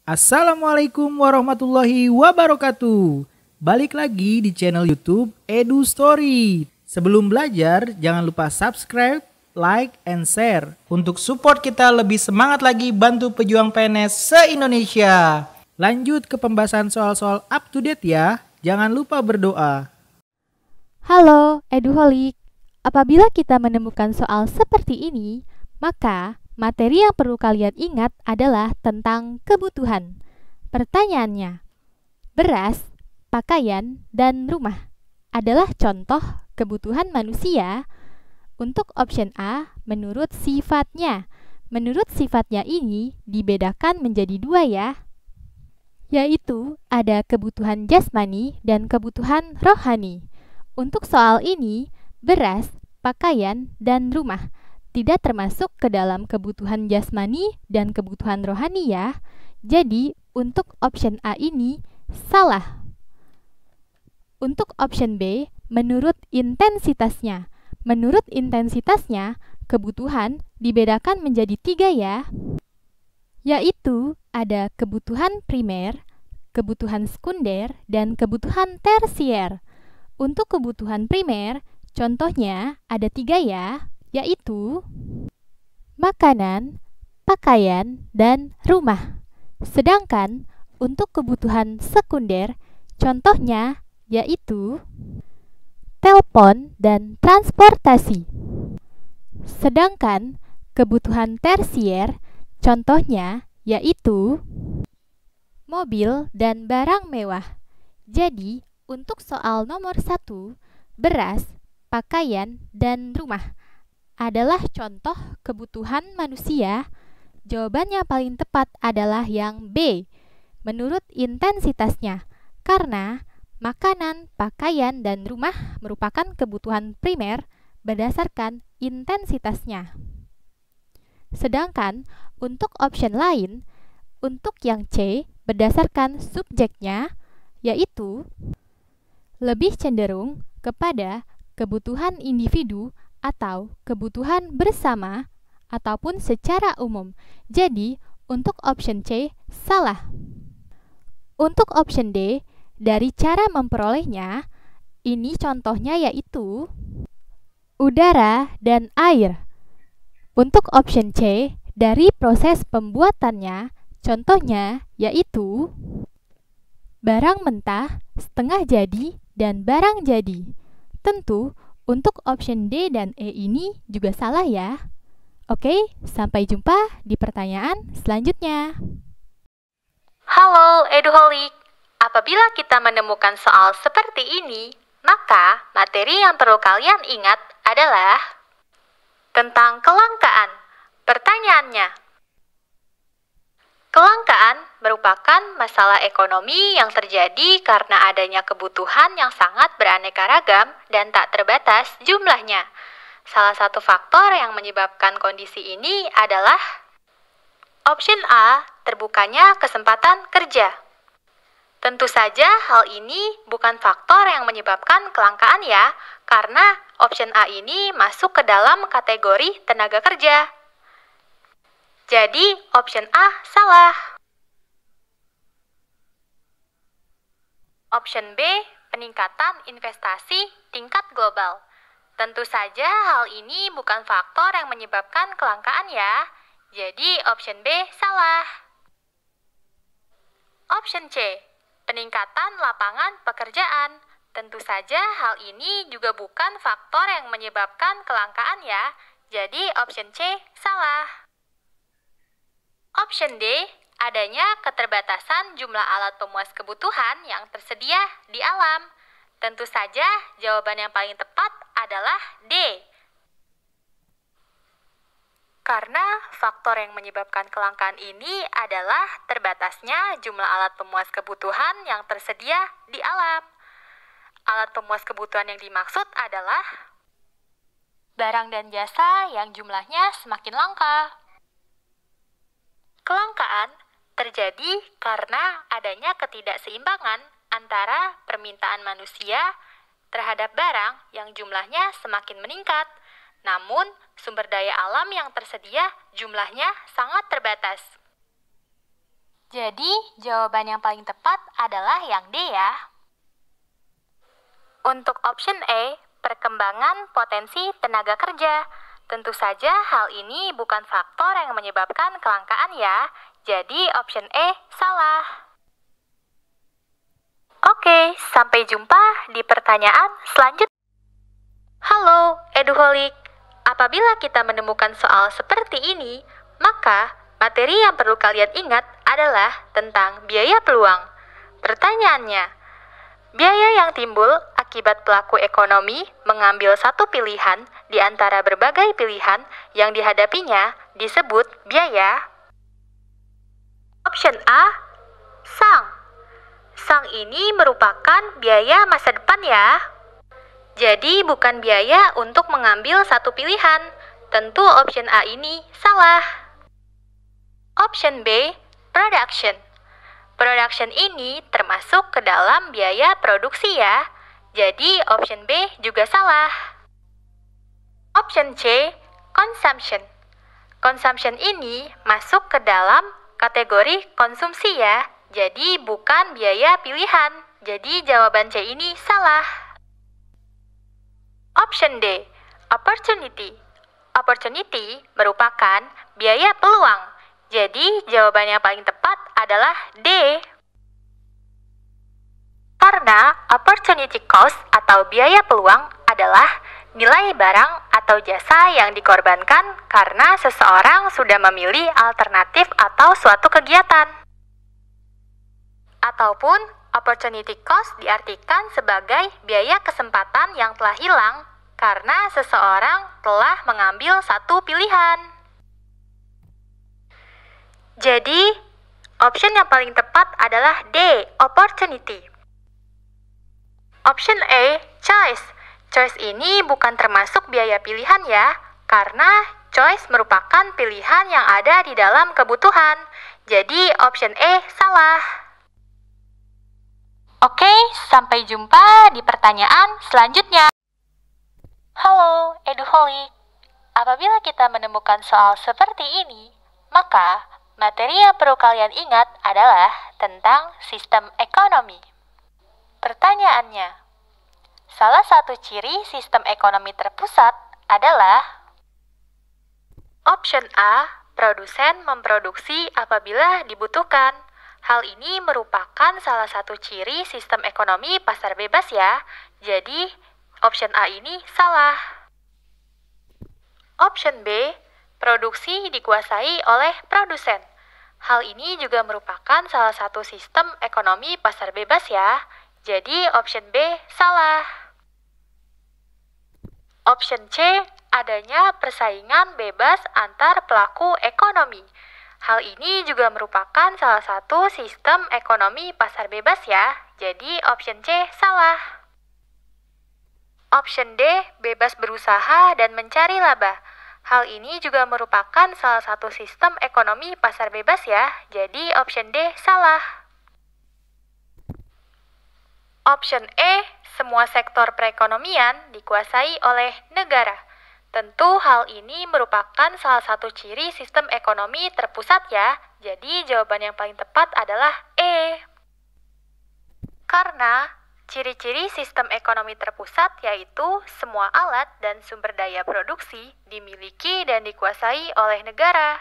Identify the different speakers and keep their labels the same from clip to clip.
Speaker 1: Assalamualaikum warahmatullahi wabarakatuh. Balik lagi di channel YouTube Edu Story. Sebelum belajar, jangan lupa subscribe, like, and share. Untuk support kita lebih semangat lagi bantu pejuang PNS se-Indonesia. Lanjut ke pembahasan soal-soal up to date ya. Jangan lupa berdoa.
Speaker 2: Halo Eduholik, apabila kita menemukan soal seperti ini, maka materi yang perlu kalian ingat adalah tentang kebutuhan. Pertanyaannya, beras, pakaian, dan rumah adalah contoh kebutuhan manusia. Untuk option A, menurut sifatnya. Menurut sifatnya ini dibedakan menjadi dua ya, yaitu ada kebutuhan jasmani dan kebutuhan rohani. Untuk soal ini, beras, pakaian, dan rumah tidak termasuk ke dalam kebutuhan jasmani dan kebutuhan rohani ya. Jadi, untuk option A ini salah. Untuk option B, menurut intensitasnya. Menurut intensitasnya, kebutuhan dibedakan menjadi tiga ya, yaitu ada kebutuhan primer, kebutuhan sekunder, dan kebutuhan tersier. Untuk kebutuhan primer, contohnya ada tiga ya, yaitu makanan, pakaian, dan rumah. Sedangkan untuk kebutuhan sekunder, contohnya yaitu telepon dan transportasi. Sedangkan kebutuhan tersier, contohnya yaitu mobil dan barang mewah. Jadi, untuk soal nomor 1, beras, pakaian, dan rumah adalah contoh kebutuhan manusia. Jawaban yang paling tepat adalah yang B, menurut intensitasnya, karena makanan, pakaian, dan rumah merupakan kebutuhan primer berdasarkan intensitasnya. Sedangkan untuk option lain, untuk yang C berdasarkan subjeknya, yaitu lebih cenderung kepada kebutuhan individu atau kebutuhan bersama ataupun secara umum. Jadi, untuk option C salah. Untuk option D, dari cara memperolehnya, ini contohnya yaitu udara dan air. Untuk option C, dari proses pembuatannya, contohnya yaitu barang mentah, setengah jadi, dan barang jadi. Tentu, untuk option D dan E ini juga salah ya. Oke, sampai jumpa di pertanyaan selanjutnya.
Speaker 3: Halo Eduholik, apabila kita menemukan soal seperti ini, maka materi yang perlu kalian ingat adalah tentang kelangkaan. Pertanyaannya, kelangkaan merupakan masalah ekonomi yang terjadi karena adanya kebutuhan yang sangat beraneka ragam dan tak terbatas jumlahnya. Salah satu faktor yang menyebabkan kondisi ini adalah option A, terbukanya kesempatan kerja. Tentu saja hal ini bukan faktor yang menyebabkan kelangkaan ya, karena option A ini masuk ke dalam kategori tenaga kerja. Jadi, option A salah. Option B, peningkatan investasi tingkat global. Tentu saja hal ini bukan faktor yang menyebabkan kelangkaan ya. Jadi, option B salah. Option C, peningkatan lapangan pekerjaan. Tentu saja hal ini juga bukan faktor yang menyebabkan kelangkaan ya. Jadi, option C salah. Option D, adanya keterbatasan jumlah alat pemuas kebutuhan yang tersedia di alam. Tentu saja jawaban yang paling tepat adalah D. Karena faktor yang menyebabkan kelangkaan ini adalah terbatasnya jumlah alat pemuas kebutuhan yang tersedia di alam. Alat pemuas kebutuhan yang dimaksud adalah barang dan jasa yang jumlahnya semakin langka. Kelangkaan terjadi karena adanya ketidakseimbangan antara permintaan manusia terhadap barang yang jumlahnya semakin meningkat, namun sumber daya alam yang tersedia jumlahnya sangat terbatas. Jadi, jawaban yang paling tepat adalah yang D ya. Untuk option A, perkembangan potensi tenaga kerja. Tentu saja hal ini bukan faktor yang menyebabkan kelangkaan ya. Jadi option E salah. Oke, sampai jumpa di pertanyaan selanjutnya. Halo, Eduholik. Apabila kita menemukan soal seperti ini, maka materi yang perlu kalian ingat adalah tentang biaya peluang. Pertanyaannya, biaya yang timbul akibat pelaku ekonomi mengambil satu pilihan di antara berbagai pilihan yang dihadapinya disebut biaya. Option A, sang. Sang ini merupakan biaya masa depan ya. Jadi bukan biaya untuk mengambil satu pilihan. Tentu option A ini salah. Option B, production. Production ini termasuk ke dalam biaya produksi ya. Jadi option B juga salah. Option C, consumption. Consumption ini masuk ke dalam kategori konsumsi ya. Jadi bukan biaya pilihan. Jadi jawaban C ini salah. Option D, opportunity. Opportunity merupakan biaya peluang. Jadi jawaban yang paling tepat adalah D. Karena opportunity cost atau biaya peluang adalah nilai barang atau jasa yang dikorbankan karena seseorang sudah memilih alternatif atau suatu kegiatan. Ataupun opportunity cost diartikan sebagai biaya kesempatan yang telah hilang karena seseorang telah mengambil satu pilihan. Jadi, option yang paling tepat adalah D, opportunity. Option A, choice. Choice ini bukan termasuk biaya pilihan ya, karena choice merupakan pilihan yang ada di dalam kebutuhan. Jadi, option E salah. Oke, sampai jumpa di pertanyaan selanjutnya. Halo, Eduholik. Apabila kita menemukan soal seperti ini, maka materi yang perlu kalian ingat adalah tentang sistem ekonomi. Pertanyaannya, salah satu ciri sistem ekonomi terpusat adalah option A, produsen memproduksi apabila dibutuhkan. Hal ini merupakan salah satu ciri sistem ekonomi pasar bebas ya. Jadi, option A ini salah. Option B, produksi dikuasai oleh produsen. Hal ini juga merupakan salah satu sistem ekonomi pasar bebas ya. Jadi option B salah. Option C, adanya persaingan bebas antar pelaku ekonomi. Hal ini juga merupakan salah satu sistem ekonomi pasar bebas ya. Jadi option C salah. Option D, bebas berusaha dan mencari laba. Hal ini juga merupakan salah satu sistem ekonomi pasar bebas ya. Jadi option D salah. Option E, semua sektor perekonomian dikuasai oleh negara. Tentu hal ini merupakan salah satu ciri sistem ekonomi terpusat ya. Jadi jawaban yang paling tepat adalah E. Karena ciri-ciri sistem ekonomi terpusat yaitu semua alat dan sumber daya produksi dimiliki dan dikuasai oleh negara.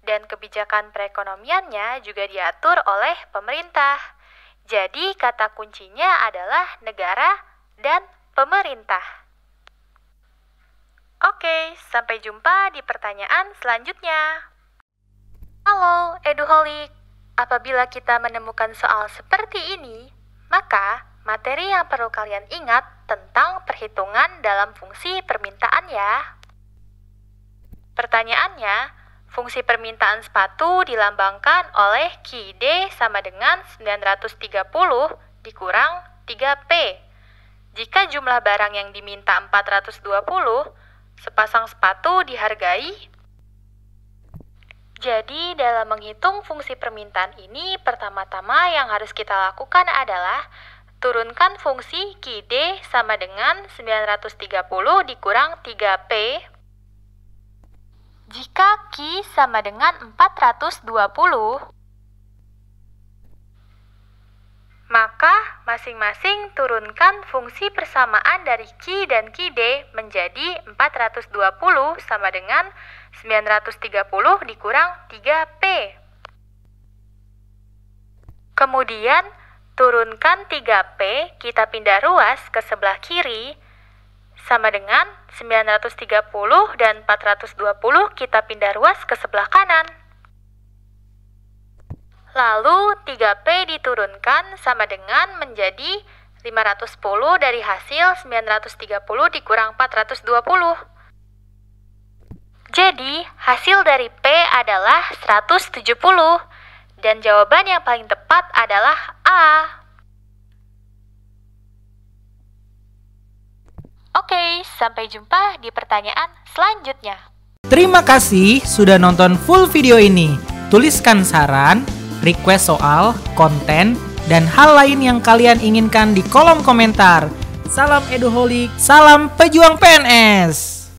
Speaker 3: Dan kebijakan perekonomiannya juga diatur oleh pemerintah. Jadi kata kuncinya adalah negara dan pemerintah. Oke, sampai jumpa di pertanyaan selanjutnya. Halo, Eduholik. Apabila kita menemukan soal seperti ini, maka materi yang perlu kalian ingat tentang perhitungan dalam fungsi permintaan ya. Pertanyaannya, fungsi permintaan sepatu dilambangkan oleh QID sama dengan 930 dikurang 3P. Jika jumlah barang yang diminta 420, sepasang sepatu dihargai. Jadi dalam menghitung fungsi permintaan ini, pertama-tama yang harus kita lakukan adalah turunkan fungsi QID sama dengan 930 dikurang 3P. Jika Q sama dengan 420, Masing-masing turunkan fungsi persamaan dari Q dan QD menjadi 420 sama dengan 930 dikurang 3P. Kemudian, turunkan 3P, kita pindah ruas ke sebelah kiri, sama dengan 930 dan 420 kita pindah ruas ke sebelah kanan. Lalu 3P diturunkan sama dengan menjadi 510 dari hasil 930 dikurang 420. Jadi, hasil dari P adalah 170. Dan jawaban yang paling tepat adalah A. Oke, sampai jumpa di pertanyaan selanjutnya.
Speaker 1: Terima kasih sudah nonton full video ini. Tuliskan saran, request soal, konten, dan hal lain yang kalian inginkan di kolom komentar. Salam Eduholik, salam pejuang PNS.